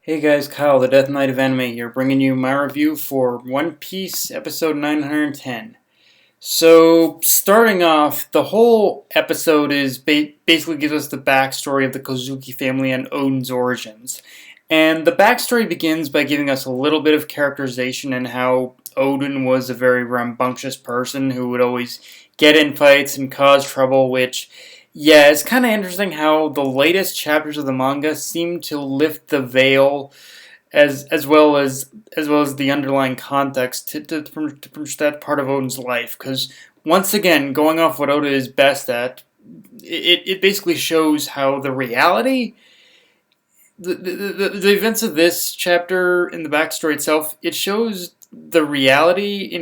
Hey guys, Kyle, the Death Knight of Anime here, bringing you my review for One Piece episode 910. So, starting off, the whole episode is basically gives us the backstory of the Kozuki family and Oden's origins. And the backstory begins by giving us a little bit of characterization and how Oden was a very rambunctious person who would always get in fights and cause trouble, which, yeah, it's kind of interesting how the latest chapters of the manga seem to lift the veil as well as the underlying context to push that part of Oden's life. Because once again, going off what Oda is best at, it basically shows how the reality, the events of this chapter in the backstory itself, it shows the reality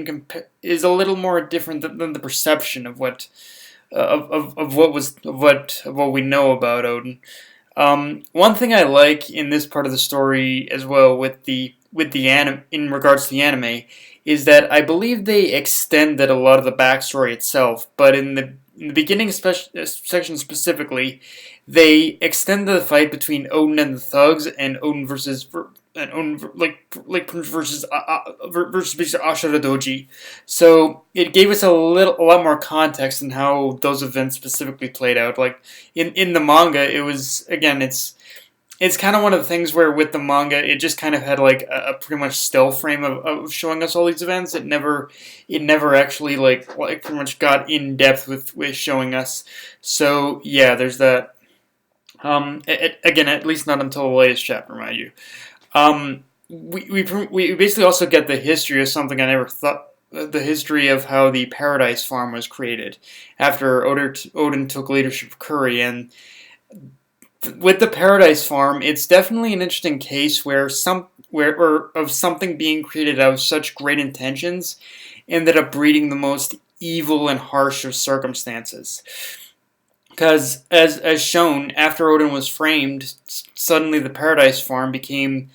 is a little more different than the perception of what of what we know about Odin. One thing I like in this part of the story as well with the anime in regards to the anime is that I believe they extended a lot of the backstory itself, but in the beginning section specifically, they extended the fight between Odin and the thugs and Odin versus Ashura Doji. So it gave us a lot more context in how those events specifically played out. Like in the manga, it was again it's kind of one of the things where with the manga it just kind of had like a pretty much still frame of showing us all these events. It never actually like pretty much got in depth with showing us. So yeah, there's that. Again, at least not until the latest chapter, mind you. We basically also get the history of something I never thought. The history of how the Paradise Farm was created after Odin took leadership of Curry, and with the Paradise Farm, it's definitely an interesting case where of something being created out of such great intentions ended up breeding the most evil and harsh of circumstances. Because as shown, after Odin was framed, suddenly the Paradise Farm became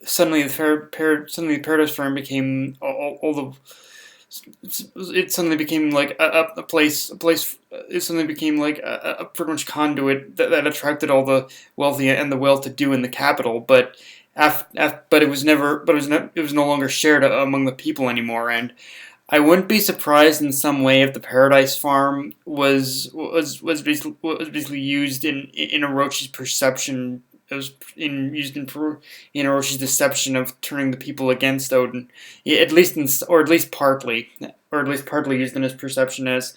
suddenly the Paradise Farm became all the it suddenly became like a place. It suddenly became like a pretty much conduit that attracted all the wealthy and the well-to-do in the capital. But it was never but it was no longer shared among the people anymore. And I wouldn't be surprised in some way if the Paradise Farm was basically used in Orochi's perception. It was used in Oroshi's deception of turning the people against Odin, yeah, at least partly used in his perception as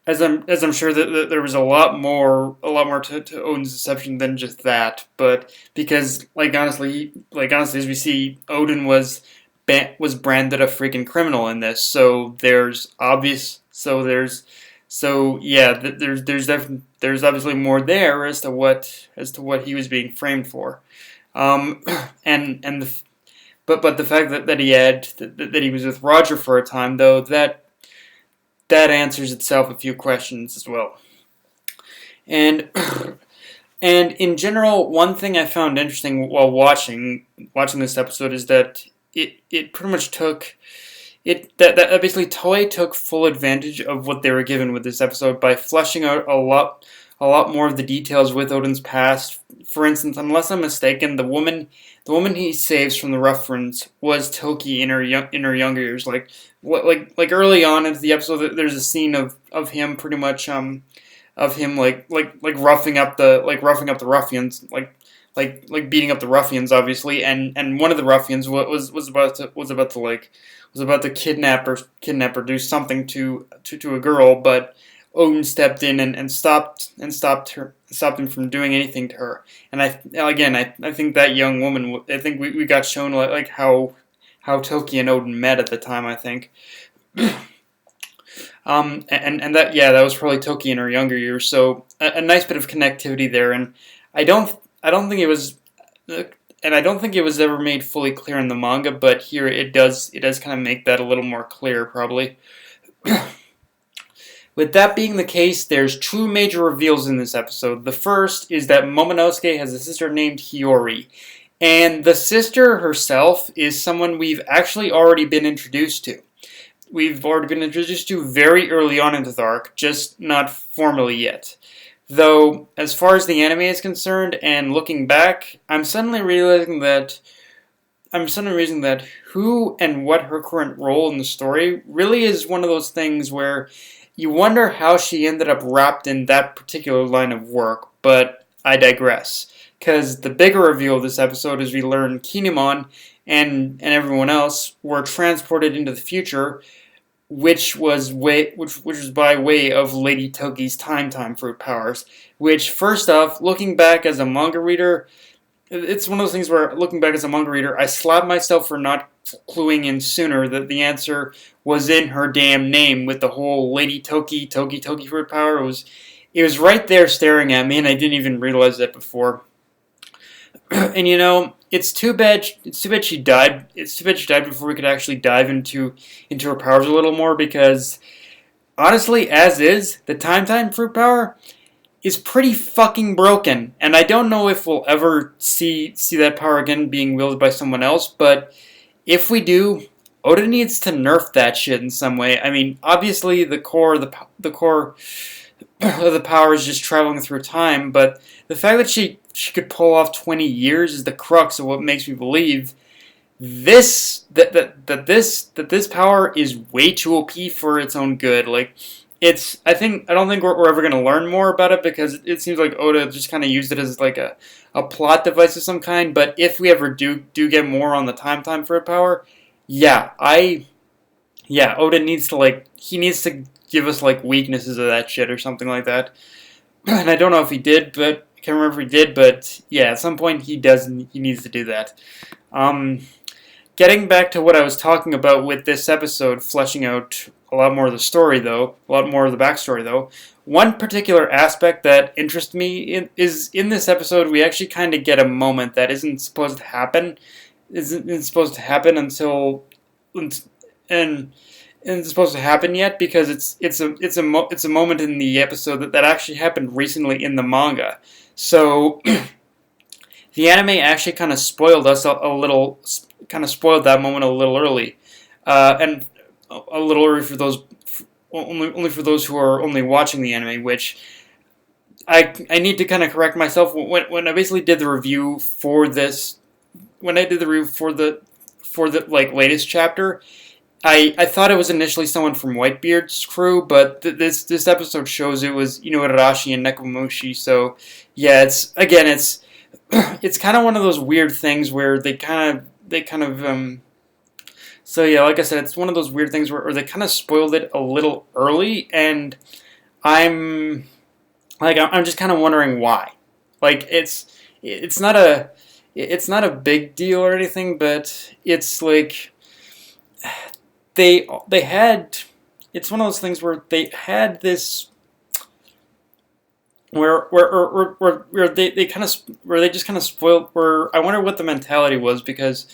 I'm sure that there was a lot more to Odin's deception than just that. But because honestly, as we see, Odin was branded a freaking criminal in this, so there's obvious so there's so yeah, there's obviously more there as to what he was being framed for, um, and but the fact that he was with Roger for a time, though, that answers itself a few questions as well. And and in general, one thing I found interesting while watching this episode is that it pretty much took it that basically Toei took full advantage of what they were given with this episode by fleshing out a lot more of the details with Odin's past. For instance, unless I'm mistaken, the woman he saves from the ruffians was Toki in her younger years. Like early on into the episode, there's a scene of him pretty much of him roughing up the ruffians, like beating up the ruffians, obviously, and one of the ruffians was about to kidnap or do something to a girl, but Odin stepped in and stopped him from doing anything to her. And I think that young woman, I think we got shown like how Toki and Odin met at the time, I think. And that was probably Toki in her younger years, so a nice bit of connectivity there. And I don't think it was, and I don't think it was ever made fully clear in the manga, but here it does kind of make that a little more clear, probably. With that being the case, there's two major reveals in this episode. The first is that Momonosuke has a sister named Hiyori, and the sister herself is someone we've actually already been introduced to. We've already been introduced to very early on into the arc, just not formally yet. Though, as far as the anime is concerned, and looking back, I'm suddenly realizing that who and what her current role in the story really is one of those things where you wonder how she ended up wrapped in that particular line of work, but I digress. Because the bigger reveal of this episode is we learn Kinemon and everyone else were transported into the future, which was by way of Lady Toki's time fruit powers. Which, first off, looking back as a manga reader, it's one of those things where, looking back as a manga reader, I slapped myself for not cluing in sooner that the answer was in her damn name with the whole Lady Toki fruit power. It was right there staring at me, and I didn't even realize that before. And it's too bad. It's too bad she died. It's too bad she died before we could actually dive into her powers a little more. Because honestly, as is, the time fruit power is pretty fucking broken, and I don't know if we'll ever see that power again being wielded by someone else. But if we do, Oda needs to nerf that shit in some way. I mean, obviously the core of the power is just traveling through time, but the fact that she could pull off 20 years is the crux of what makes me believe this power is way too OP for its own good. Like, I don't think we're ever gonna learn more about it because it seems like Oda just kind of used it as like a plot device of some kind. But if we ever do get more on the time for power, yeah, Oda needs to he needs to give us like weaknesses of that shit or something like that. And I don't know if he did, but I can't remember if he did. But yeah, at some point he does. He needs to do that. Getting back to what I was talking about with this episode, fleshing out a lot more of the story, though, a lot more of the backstory, though. One particular aspect that interests me is in this episode, we actually kind of get a moment that isn't supposed to happen. Isn't supposed to happen until and isn't supposed to happen yet because it's a moment in the episode that actually happened recently in the manga. So the anime actually kind of spoiled us a little, kind of spoiled that moment a little early, and a little early for those only for those who are only watching the anime, which I need to kind of correct myself when I basically did the review for this. When I did the review for the like latest chapter, I thought it was initially someone from Whitebeard's crew, but this episode shows it was Inuarashi and Nekomamushi. So yeah, it's it's kind of one of those weird things where they kind of so yeah, like I said, it's one of those weird things where they kind of spoiled it a little early, and I'm just kind of wondering why. Like it's not a big deal or anything, but it's like they had, it's one of those things where they had this where they kind of where they just kind of spoiled. Where I wonder what the mentality was, because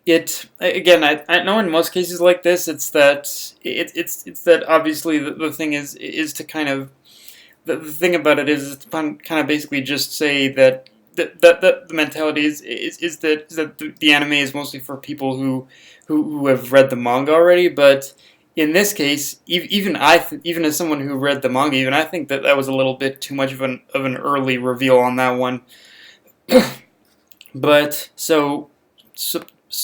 it again, I know in most cases like this, it's that obviously the thing is to kind of the thing about it is to kind of basically just say that the mentality is that the anime is mostly for people who have read the manga already. But in this case, even as someone who read the manga, even I think that was a little bit too much of an early reveal on that one. But so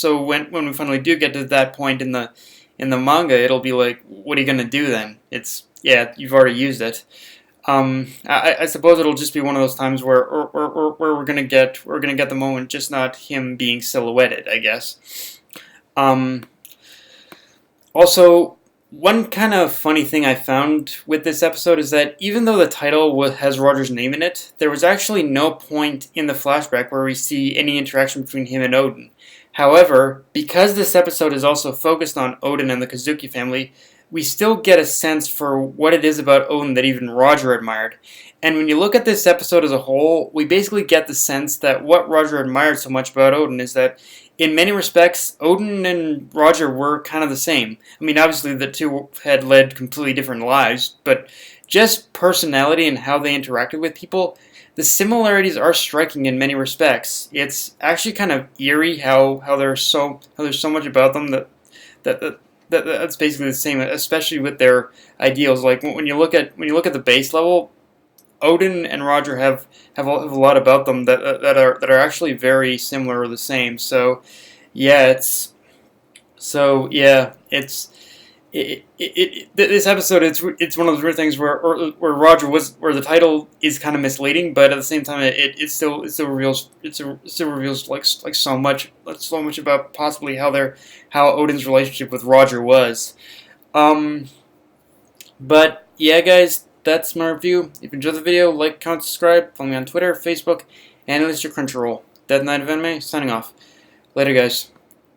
when we finally do get to that point in the manga, it'll be like, what are you gonna do then? You've already used it. I suppose it'll just be one of those times where we're gonna get the moment, just not him being silhouetted, I guess. Also, one kind of funny thing I found with this episode is that even though the title has Roger's name in it, there was actually no point in the flashback where we see any interaction between him and Oden. However, because this episode is also focused on Oden and the Kazuki family, we still get a sense for what it is about Oden that even Roger admired. And when you look at this episode as a whole, we basically get the sense that what Roger admired so much about Oden is that, in many respects, Oden and Roger were kind of the same. I mean, obviously the two had led completely different lives, but just personality and how they interacted with people, the similarities are striking in many respects. It's actually kind of eerie how there's so much about them that's basically the same, especially with their ideals. Like when you look at the base level, Odin and Roger have a lot about them that are actually very similar or the same. So yeah, this episode, it's one of those weird things where Roger where the title is kind of misleading, but at the same time it still reveals like so much about possibly how Odin's relationship with Roger was. Um, but yeah, guys, that's my review. If you enjoyed the video, like, comment, subscribe, follow me on Twitter, Facebook, and at least your Crunchyroll. Dead Knight of Anime, signing off. Later, guys.